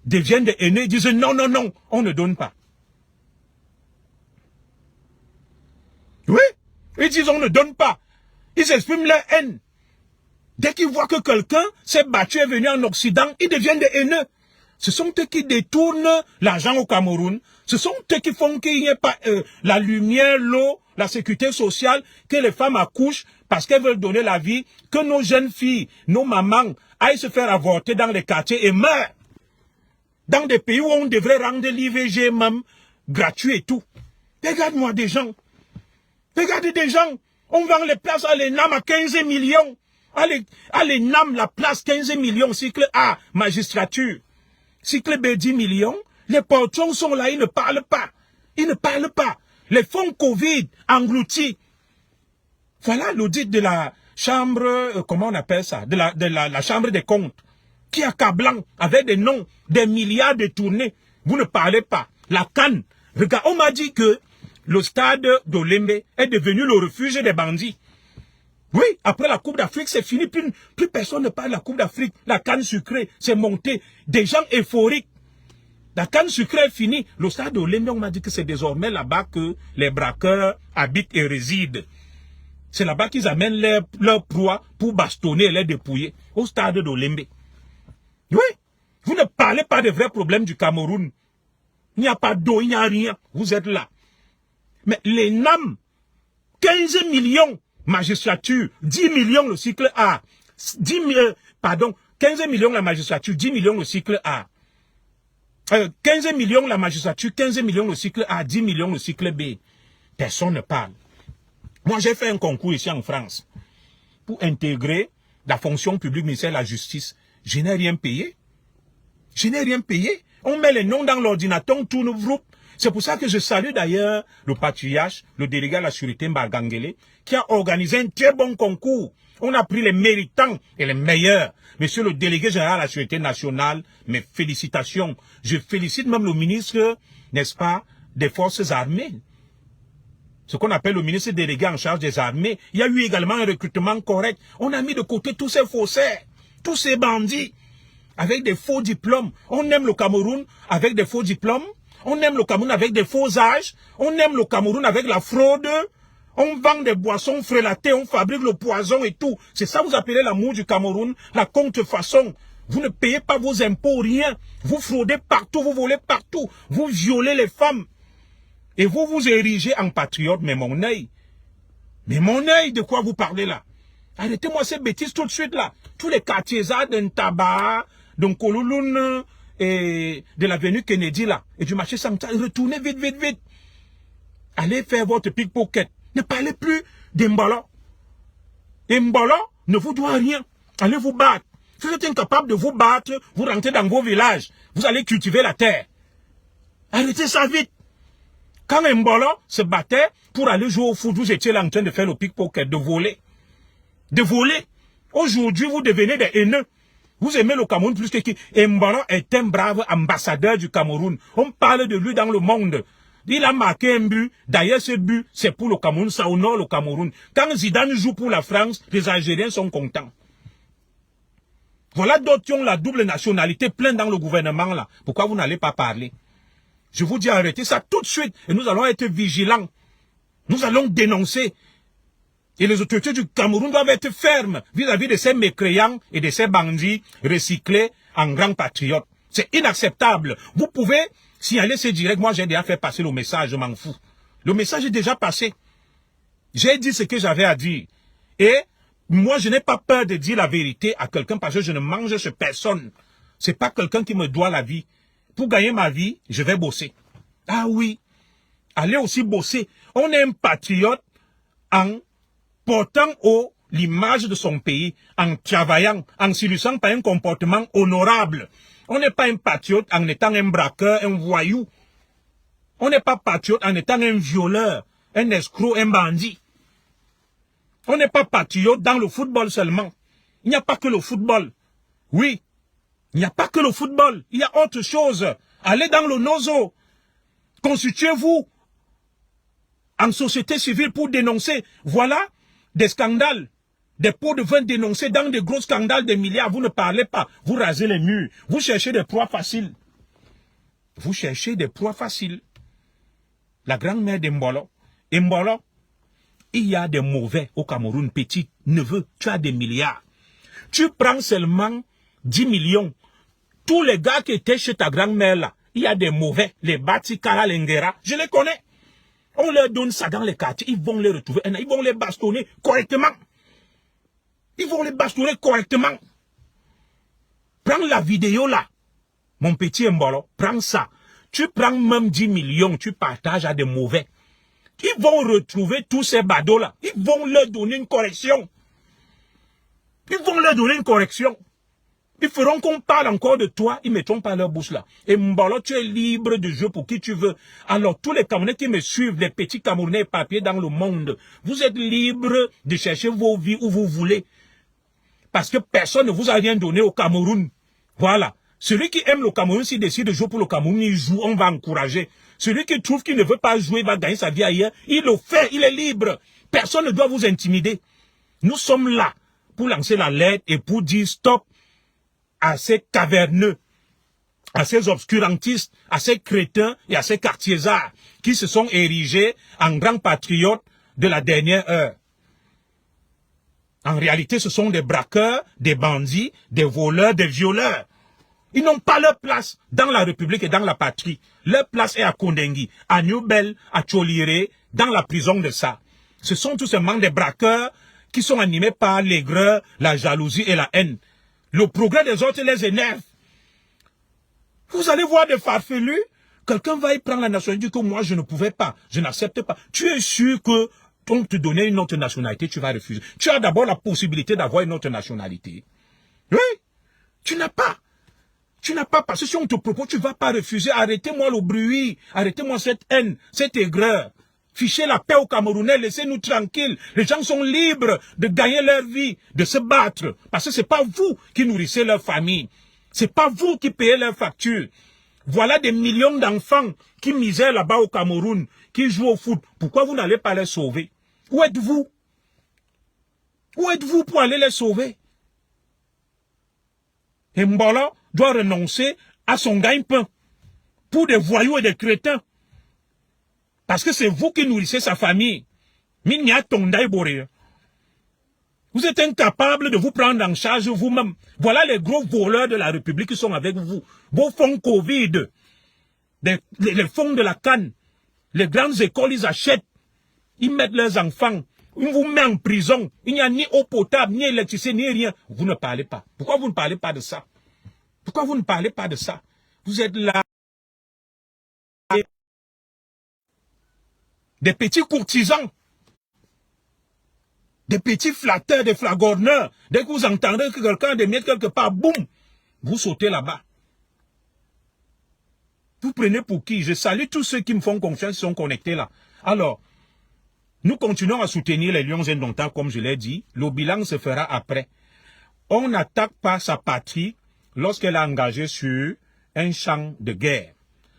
deviennent des haineux et disent non, on ne donne pas. Ils disent on ne donne pas. Ils expriment leur haine. Dès qu'ils voient que quelqu'un s'est battu et est venu en Occident, ils deviennent des haineux. Ce sont eux qui détournent l'argent au Cameroun. Ce sont eux qui font qu'il n'y ait pas la lumière, l'eau, la sécurité sociale, que les femmes accouchent parce qu'elles veulent donner la vie, que nos jeunes filles, nos mamans aillent se faire avorter dans les quartiers et meurent. Dans des pays où on devrait rendre l'IVG même gratuit et tout. Regarde-moi des gens. Regardez des gens. On vend les places à l'ENAM à 15 millions. À l'ENAM, la place 15 millions. Cycle A, magistrature. Cycle B, 10 millions. Les portons sont là, ils ne parlent pas. Ils ne parlent pas. Les fonds Covid engloutis. Voilà l'audit de la chambre, comment on appelle ça, de la chambre des comptes, qui est accablant, avec des noms, des milliards détournés. Vous ne parlez pas. La CAN. Regarde, on m'a dit que le stade d'Olembe est devenu le refuge des bandits. Oui, après la Coupe d'Afrique, c'est fini. Plus personne ne parle de la Coupe d'Afrique. La canne sucrée, c'est monté. Des gens euphoriques. La canne sucrée est finie. Le stade d'Olembe, on m'a dit que c'est désormais là-bas que les braqueurs habitent et résident. C'est là-bas qu'ils amènent leur proie pour bastonner et les dépouiller. Au stade d'Olembe. Oui, vous ne parlez pas des vrais problèmes du Cameroun. Il n'y a pas d'eau, il n'y a rien. Vous êtes là. Mais les NAM, 15 millions, magistrature, 10 millions le cycle A, 15 millions la magistrature, 10 millions le cycle A. 15 millions la magistrature, 15 millions le cycle A, 10 millions le cycle B. Personne ne parle. Moi, j'ai fait un concours ici en France pour intégrer la fonction publique ministère de la Justice. Je n'ai rien payé. Je n'ai rien payé. On met les noms dans l'ordinateur, on tourne, c'est pour ça que je salue d'ailleurs le patriarche, le délégué à la sûreté Mbagangele, qui a organisé un très bon concours. On a pris les méritants et les meilleurs. Monsieur le délégué général à la sûreté nationale, mes félicitations. Je félicite même le ministre, n'est-ce pas, des forces armées. Ce qu'on appelle le ministre délégué en charge des armées. Il y a eu également un recrutement correct. On a mis de côté tous ces faussaires, tous ces bandits, avec des faux diplômes. On aime le Cameroun avec des faux diplômes. On aime le Cameroun avec des faux âges. On aime le Cameroun avec la fraude. On vend des boissons frélatées, on fabrique le poison et tout. C'est ça vous appelez l'amour du Cameroun, la contrefaçon. Vous ne payez pas vos impôts, rien. Vous fraudez partout, vous volez partout. Vous violez les femmes. Et vous vous érigez en patriote, mais mon œil. Mais mon œil, de quoi vous parlez là? Arrêtez-moi ces bêtises tout de suite là. Tous les quartiers d'un tabac, d'un Kololun et de l'avenue Kennedy là, et du marché Sanctuaire, retournez vite, vite, vite. Allez faire votre pickpocket. Ne parlez plus d'Embala. Embala ne vous doit rien. Allez vous battre. Si vous êtes incapable de vous battre, vous rentrez dans vos villages. Vous allez cultiver la terre. Arrêtez ça vite. Quand Embala se battait pour aller jouer au foot, vous étiez là en train de faire le pickpocket, de voler. De voler. Aujourd'hui, vous devenez des haineux. Vous aimez le Cameroun plus que qui. Embala est un brave ambassadeur du Cameroun. On parle de lui dans le monde. Il a marqué un but. D'ailleurs, ce but, c'est pour le Cameroun. Ça honore le Cameroun. Quand Zidane joue pour la France, les Algériens sont contents. Voilà d'autres qui ont la double nationalité plein dans le gouvernement là. Pourquoi vous n'allez pas parler? Je vous dis arrêtez ça tout de suite. Et nous allons être vigilants. Nous allons dénoncer. Et les autorités du Cameroun doivent être fermes vis-à-vis de ces mécréants et de ces bandits recyclés en grands patriotes. C'est inacceptable. Vous pouvez signaler ce direct. Moi, j'ai déjà fait passer le message, je m'en fous. Le message est déjà passé. J'ai dit ce que j'avais à dire. Et moi, je n'ai pas peur de dire la vérité à quelqu'un parce que je ne mange chez personne. C'est pas quelqu'un qui me doit la vie. Pour gagner ma vie, je vais bosser. Ah oui. Allez aussi bosser. On est un patriote en portant haut l'image de son pays, en travaillant, en s'illustrant par un comportement honorable. On n'est pas un patriote en étant un braqueur, un voyou. On n'est pas patriote en étant un violeur, un escroc, un bandit. On n'est pas patriote dans le football seulement. Il n'y a pas que le football. Oui, il n'y a pas que le football. Il y a autre chose. Allez dans le nozo. Constituez-vous en société civile pour dénoncer. Voilà des scandales. Des pots de vin dénoncés dans des gros scandales de milliards. Vous ne parlez pas. Vous rasez les murs. Vous cherchez des proies faciles. Vous cherchez des proies faciles. La grand-mère d'Embolo. Embolo, il y a des mauvais au Cameroun, petit neveu, tu as des milliards. Tu prends seulement 10 millions. Tous les gars qui étaient chez ta grand-mère là, il y a des mauvais, les Batikara, les Ngera, je les connais. On leur donne ça dans les quartiers, ils vont les retrouver, ils vont les bastonner correctement. Ils vont les bastonner correctement. Prends la vidéo là, mon petit Mbolo, prends ça. Tu prends même 10 millions, tu partages à des mauvais. Ils vont retrouver tous ces badauds là. Ils vont leur donner une correction. Ils vont leur donner une correction. Ils feront qu'on parle encore de toi, ils ne mettront pas leur bouche là. Et Mbolo, tu es libre de jouer pour qui tu veux. Alors, tous les Camerounais qui me suivent, les petits Camerounais papiers dans le monde, vous êtes libres de chercher vos vies où vous voulez. Parce que personne ne vous a rien donné au Cameroun. Voilà. Celui qui aime le Cameroun, s'il décide de jouer pour le Cameroun, il joue, on va encourager. Celui qui trouve qu'il ne veut pas jouer, il va gagner sa vie ailleurs, il le fait, il est libre. Personne ne doit vous intimider. Nous sommes là pour lancer la lettre et pour dire stop à ces caverneux, à ces obscurantistes, à ces crétins et à ces quartiers-arts qui se sont érigés en grands patriotes de la dernière heure. En réalité, ce sont des braqueurs, des bandits, des voleurs, des violeurs. Ils n'ont pas leur place dans la République et dans la patrie. Leur place est à Kondengui, à Newbel, à Tcholiré, dans la prison de ça. Ce sont tout simplement des braqueurs qui sont animés par l'aigreur, la jalousie et la haine. Le progrès des autres les énerve. Vous allez voir des farfelus. Quelqu'un va y prendre la nationalité que moi je ne pouvais pas. Je n'accepte pas. Tu es sûr que on te donnait une autre nationalité, tu vas refuser. Tu as d'abord la possibilité d'avoir une autre nationalité. Oui. Tu n'as pas. Tu n'as pas, parce que si on te propose, tu ne vas pas refuser. Arrêtez-moi le bruit. Arrêtez-moi cette haine, cette aigreur. Fichez la paix aux Camerounais, laissez-nous tranquilles. Les gens sont libres de gagner leur vie, de se battre. Parce que c'est pas vous qui nourrissez leur famille. C'est pas vous qui payez leurs factures. Voilà des millions d'enfants qui misèrent là-bas au Cameroun, qui jouent au foot. Pourquoi vous n'allez pas les sauver? Où êtes-vous? Où êtes-vous pour aller les sauver? Et Mbolo doit renoncer à son gagne-pain pour des voyous et des crétins. Parce que c'est vous qui nourrissez sa famille. Vous êtes incapable de vous prendre en charge vous-même. Voilà les gros voleurs de la République qui sont avec vous. Vos fonds Covid, les fonds de la canne, les grandes écoles, ils achètent. Ils mettent leurs enfants. Ils vous mettent en prison. Il n'y a ni eau potable, ni électricité, ni rien. Vous ne parlez pas. Pourquoi vous ne parlez pas de ça? Pourquoi vous ne parlez pas de ça? Vous êtes là. Des petits courtisans. Des petits flatteurs, des flagorneurs. Dès que vous entendez que quelqu'un de miette quelque part, boum, vous sautez là-bas. Vous prenez pour qui? Je salue tous ceux qui me font confiance, qui sont connectés là. Alors, nous continuons à soutenir les Lions indomptables, comme je l'ai dit. Le bilan se fera après. On n'attaque pas sa patrie lorsqu'elle est engagée sur un champ de guerre.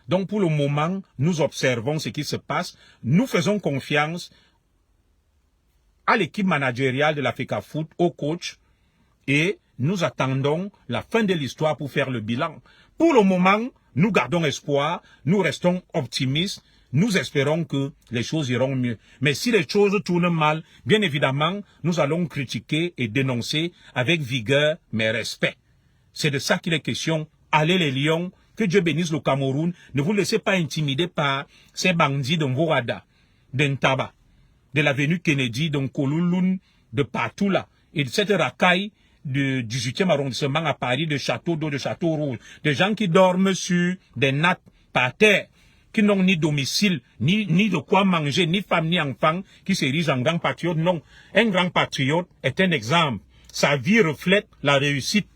Donc pour le moment, nous observons ce qui se passe. Nous faisons confiance à l'équipe managériale de l'Africa Foot, au coach, et nous attendons la fin de l'histoire pour faire le bilan. Pour le moment, nous gardons espoir, nous restons optimistes, nous espérons que les choses iront mieux. Mais si les choses tournent mal, bien évidemment, nous allons critiquer et dénoncer avec vigueur, mais respect. C'est de ça qu'il est question. Allez les Lions, que Dieu bénisse le Cameroun. Ne vous laissez pas intimider par ces bandits de Mvorada, d'Entaba, de l'avenue Kennedy, de Kolulun, de partout là. Et de cette racaille du 18e arrondissement à Paris, de Château d'eau, de Château Rouge. Des gens qui dorment sur des nattes par terre, qui n'ont ni domicile, ni de quoi manger, ni femme, ni enfant, qui s'érigent en grand patriote. Non. Un grand patriote est un exemple. Sa vie reflète la réussite.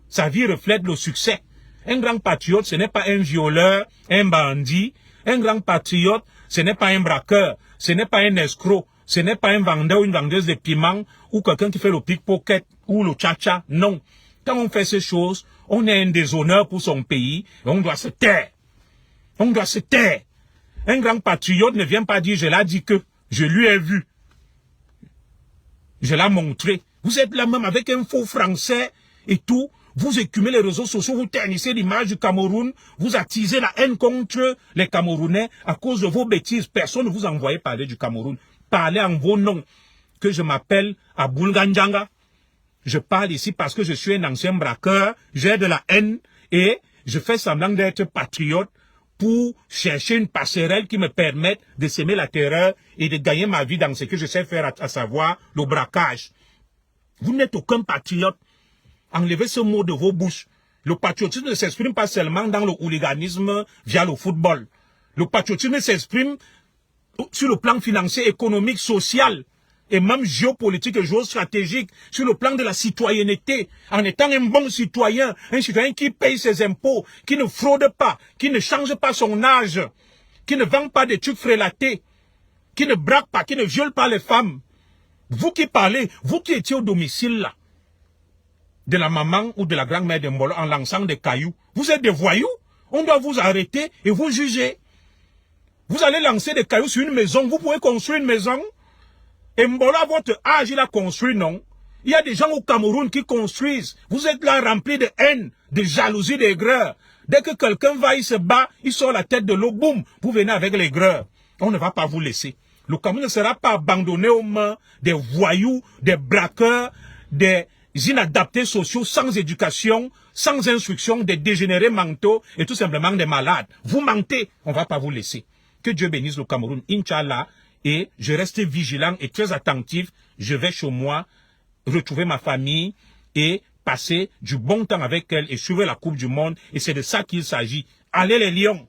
Sa vie reflète le succès. Un grand patriote, ce n'est pas un violeur, un bandit. Un grand patriote, ce n'est pas un braqueur, ce n'est pas un escroc, ce n'est pas un vendeur ou une vendeuse de piments, ou quelqu'un qui fait le pickpocket, ou le tcha-tcha. Non. Quand on fait ces choses, on est un déshonneur pour son pays, et on doit se taire. On doit se taire. Un grand patriote ne vient pas dire, je l'ai dit que, je lui ai vu. Je l'ai montré. Vous êtes là même avec un faux français et tout. Vous écumez les réseaux sociaux, vous ternissez l'image du Cameroun, vous attisez la haine contre les Camerounais à cause de vos bêtises. Personne ne vous envoie parler du Cameroun. parler en vos noms, que je m'appelle Aboul Ganjanga. Je parle ici parce que je suis un ancien braqueur, j'ai de la haine et je fais semblant d'être patriote pour chercher une passerelle qui me permette de s'aimer la terreur et de gagner ma vie dans ce que je sais faire, à savoir le braquage. Vous n'êtes aucun patriote. Enlevez ce mot de vos bouches. Le patriotisme ne s'exprime pas seulement dans le hooliganisme via le football. Le patriotisme s'exprime sur le plan financier, économique, social et même géopolitique et géostratégique, sur le plan de la citoyenneté, en étant un bon citoyen, un citoyen qui paye ses impôts, qui ne fraude pas, qui ne change pas son âge, qui ne vend pas des trucs frélatés, qui ne braque pas, qui ne viole pas les femmes. Vous qui parlez, vous qui étiez au domicile là, de la maman ou de la grand-mère de Mbolo en lançant des cailloux, vous êtes des voyous, on doit vous arrêter et vous juger. Vous allez lancer des cailloux sur une maison, vous pouvez construire une maison. Et Mbolo, à votre âge, il a construit, non? Il y a des gens au Cameroun qui construisent. Vous êtes là remplis de haine, de jalousie, d'aigreur. Dès que quelqu'un va, il se bat, il sort la tête de l'eau, boum, vous venez avec l'aigreur. On ne va pas vous laisser. Le Cameroun ne sera pas abandonné aux mains des voyous, des braqueurs, des inadaptés sociaux, sans éducation, sans instruction, des dégénérés mentaux et tout simplement des malades. Vous mentez, on ne va pas vous laisser. Que Dieu bénisse le Cameroun, Inch'Allah, et je reste vigilant et très attentif. Je vais chez moi, retrouver ma famille et passer du bon temps avec elle et suivre la Coupe du Monde. Et c'est de ça qu'il s'agit. Allez les Lions!